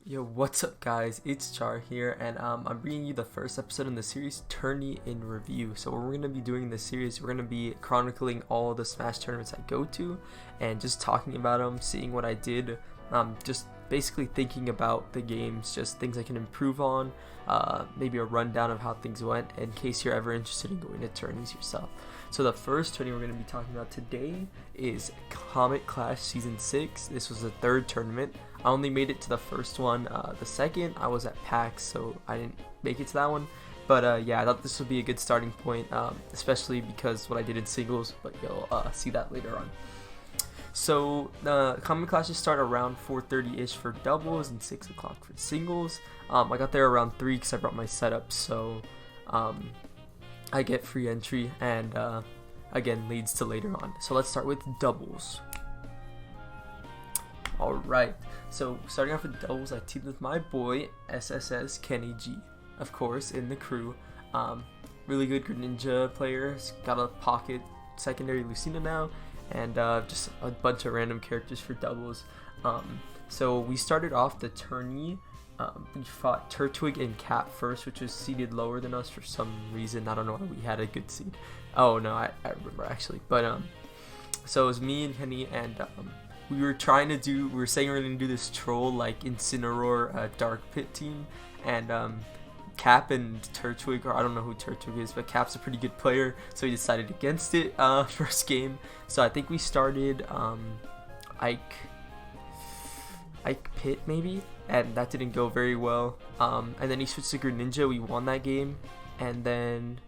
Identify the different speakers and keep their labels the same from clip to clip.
Speaker 1: Yo, what's up guys, it's Char here, and I'm bringing you the first episode in the series, Tourney in Review. So what we're going to be doing in this series, we're going to be chronicling all the Smash tournaments I go to, and just talking about them, seeing what I did, just basically thinking about the games, just things I can improve on, maybe a rundown of how things went, in case you're ever interested in going to tourneys yourself. So the first tourney we're going to be talking about today is Comet Clash Season 6. This was the third tournament. I only made it to the first one. The second, I was at PAX, so I didn't make it to that one. But yeah, I thought this would be a good starting point, especially because what I did in singles, but you'll see that later on. So the Comet Clashes start around 4:30-ish for doubles and 6 o'clock for singles. I got there around 3 because I brought my setup, so I get free entry, and again, leads to later on. So let's start with doubles. Alright, so starting off with doubles, I teamed with my boy SSS Kenny G, of course, in the crew. Really good Greninja player, he's got a pocket secondary Lucina now, and just a bunch of random characters for doubles. So we started off the tourney. We fought Turtwig and Cap first, which was seeded lower than us for some reason. I don't know why we had a good seed. Oh no, I remember actually. But so it was me and Kenny, and we were saying we were gonna do this troll like Incineroar Dark Pit team, and Cap and Turtwig, or I don't know who Turtwig is, but Cap's a pretty good player, so he decided against it first game. So I think we started Ike Pit maybe, and that didn't go very well. And then he switched to Greninja. We won that game, and then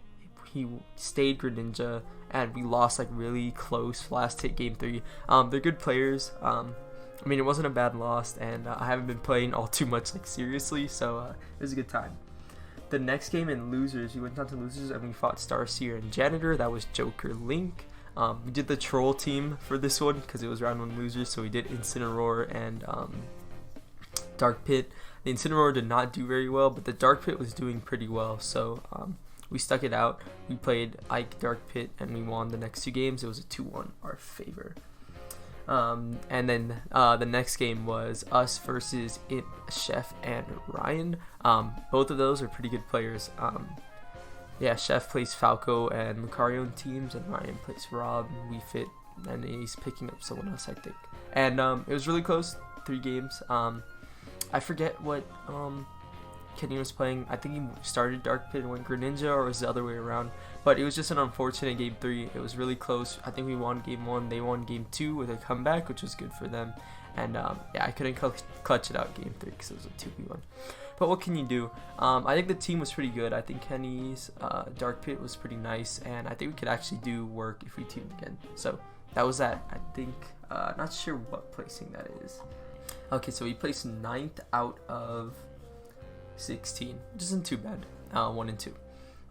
Speaker 1: he stayed Greninja, and we lost like really close last hit game 3. They're good players. I mean, it wasn't a bad loss, and I haven't been playing all too much like seriously, so it was a good time. The next game in losers, we went down to losers and we fought Starseer and Janitor. That was Joker Link. We did the troll team for this one because it was round 1 losers, so we did Incineroar and Dark Pit. The Incineroar did not do very well, but the Dark Pit was doing pretty well, so we stuck it out. We played Ike Dark Pit and we won the next 2 games. It was a 2-1 our favor. And then the next game was us versus It, Chef, and Ryan. Both of those are pretty good players. Yeah, Chef plays Falco and Lucario teams, and Ryan plays Rob and Wii Fit, and he's picking up someone else, I think. And it was really close, 3 games. I forget what Kenny was playing. I think he started Dark Pit and went Greninja, or was the other way around. But it was just an unfortunate game 3. It was really close. I think we won game 1. They won game 2 with a comeback, which was good for them. And yeah, I couldn't clutch it out game 3 because it was a 2v1. But what can you do? I think the team was pretty good. I think Kenny's Dark Pit was pretty nice, and I think we could actually do work if we teamed again. So that was that. I think, not sure what placing that is. Okay, so we placed 9th out of 16, which isn't too bad. 1 and 2.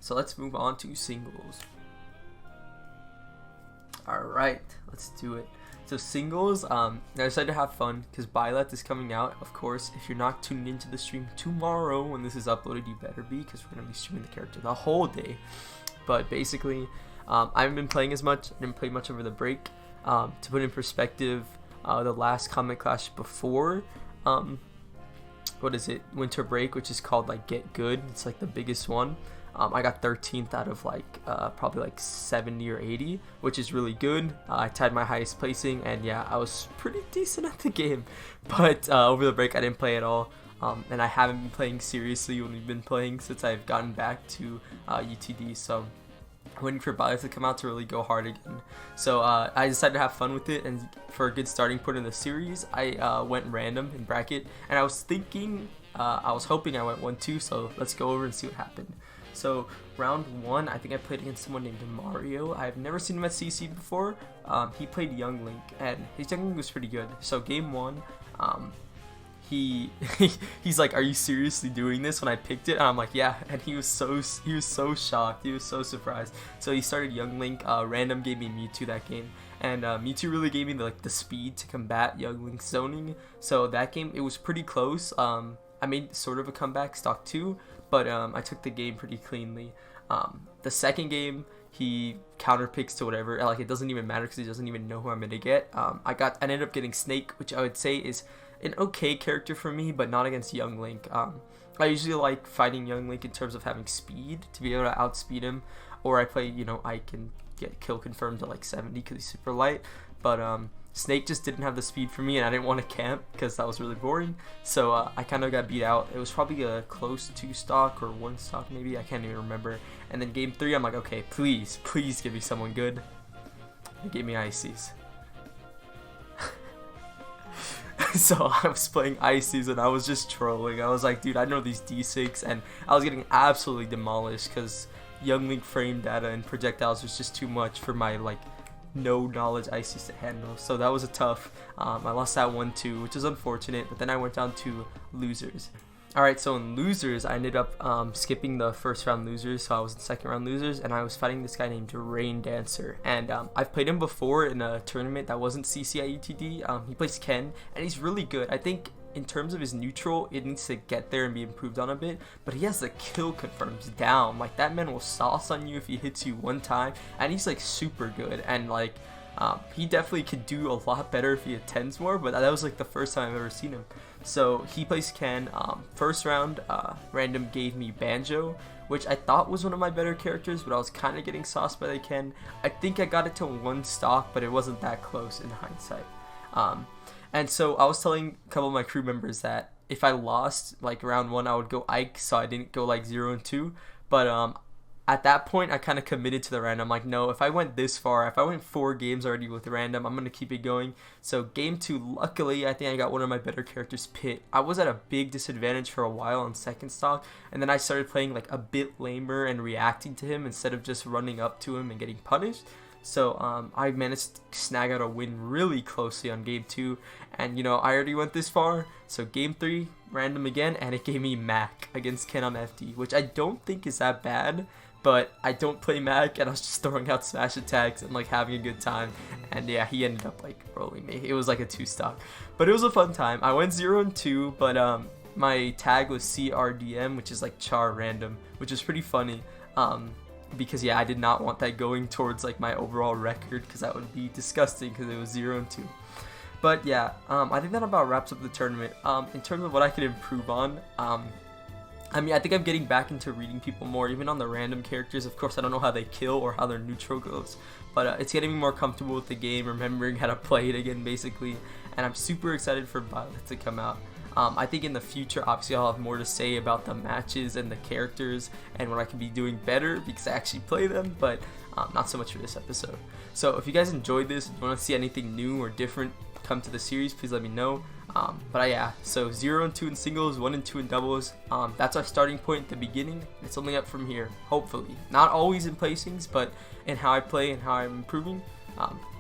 Speaker 1: So let's move on to singles. Alright, let's do it. So singles, I decided to have fun because Byleth is coming out. Of course, if you're not tuned into the stream tomorrow when this is uploaded, you better be, because we're going to be streaming the character the whole day. But basically, I haven't been playing as much. I didn't play much over the break. To put in perspective, the last Comet Clash before what is it, winter break, which is called like Get Good, it's like the biggest one. I got 13th out of like probably like 70 or 80, which is really good. I tied my highest placing, and yeah, I was pretty decent at the game. But over the break I didn't play at all, and I haven't been playing seriously when we've been playing since I've gotten back to UTD, so I'm waiting for Byleth to come out to really go hard again. So I decided to have fun with it, and for a good starting point in the series, I went random in bracket, and I was thinking, I was hoping I went 1-2, so let's go over and see what happened. So round 1, I think I played against someone named Mario. I've never seen him at CC before. He played Young Link, and his Young Link was pretty good. So game 1, he's like, "Are you seriously doing this?" When I picked it, and I'm like, "Yeah." And he was so shocked. He was so surprised. So he started Young Link. Random gave me Mewtwo that game, and Mewtwo really gave me the speed to combat Young Link's zoning. So that game, it was pretty close. I made sort of a comeback, stock 2, but I took the game pretty cleanly. The second game, he counter picks to whatever, like it doesn't even matter because he doesn't even know who I'm gonna get. I ended up getting Snake, which I would say is an okay character for me, but not against Young Link. I usually like fighting Young Link in terms of having speed to be able to outspeed him, or I play, you know, I can get kill confirmed to like 70 because he's super light. But Snake just didn't have the speed for me, and I didn't want to camp because that was really boring. So I kind of got beat out. It was probably a close 2 stock or 1 stock maybe. I can't even remember. And then game 3, I'm like, okay, please give me someone good. He gave me Ices. So I was playing Ices and I was just trolling. I was like, dude, I know these D6, and I was getting absolutely demolished because Young Link frame data and projectiles was just too much for my like no knowledge Ices to handle. So that was a tough. I lost that one too, which is unfortunate, but then I went down to losers. Alright, so in losers, I ended up skipping the first round losers, so I was in second round losers, and I was fighting this guy named Rain Dancer, and I've played him before in a tournament that wasn't CCIUTD. He plays Ken, and he's really good. I think in terms of his neutral, it needs to get there and be improved on a bit, but he has the kill confirms down. Like, that man will sauce on you if he hits you one time, and he's like super good, and like he definitely could do a lot better if he attends more, but that was like the first time I've ever seen him. So he plays Ken. First round, random gave me Banjo, which I thought was one of my better characters, but I was kind of getting sauced by the Ken. I think I got it to 1 stock, but it wasn't that close in hindsight. And so I was telling a couple of my crew members that if I lost like round 1, I would go Ike, so I didn't go like 0 and 2. But at that point, I kind of committed to the random. Like, no, if I went this far, if I went 4 games already with random, I'm going to keep it going. So game 2, luckily, I think I got one of my better characters, Pit. I was at a big disadvantage for a while on second stock, and then I started playing like a bit lamer and reacting to him instead of just running up to him and getting punished. So I managed to snag out a win really closely on game 2, and you know, I already went this far. So game 3, random again, and it gave me Mac against Ken on FD, which I don't think is that bad. But I don't play Mac, and I was just throwing out smash attacks and like having a good time. And yeah, he ended up like rolling me. It was like a 2 stock, but it was a fun time. I went 0 and 2, but my tag was CRDM, which is like char random, which is pretty funny. Because yeah, I did not want that going towards like my overall record, because that would be disgusting because it was 0 and 2. But yeah, I think that about wraps up the tournament. In terms of what I could improve on, I mean, I think I'm getting back into reading people more, even on the random characters. Of course, I don't know how they kill or how their neutral goes, but it's getting me more comfortable with the game, remembering how to play it again, basically. And I'm super excited for Violet to come out. I think in the future, obviously, I'll have more to say about the matches and the characters and what I can be doing better because I actually play them, but not so much for this episode. So if you guys enjoyed this, if you want to see anything new or different come to the series, please let me know. But yeah, so 0 and 2 in singles, 1 and 2 in doubles. That's our starting point at the beginning. It's only up from here, hopefully. Not always in placings, but in how I play and how I'm improving.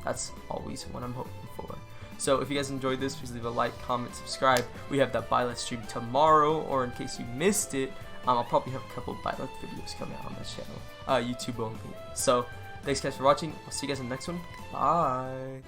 Speaker 1: That's always what I'm hoping for. So if you guys enjoyed this, please leave a like, comment, subscribe. We have that Violet stream tomorrow, or in case you missed it, I'll probably have a couple of Violet videos coming out on this channel, YouTube only. So thanks guys for watching. I'll see you guys in the next one. Bye.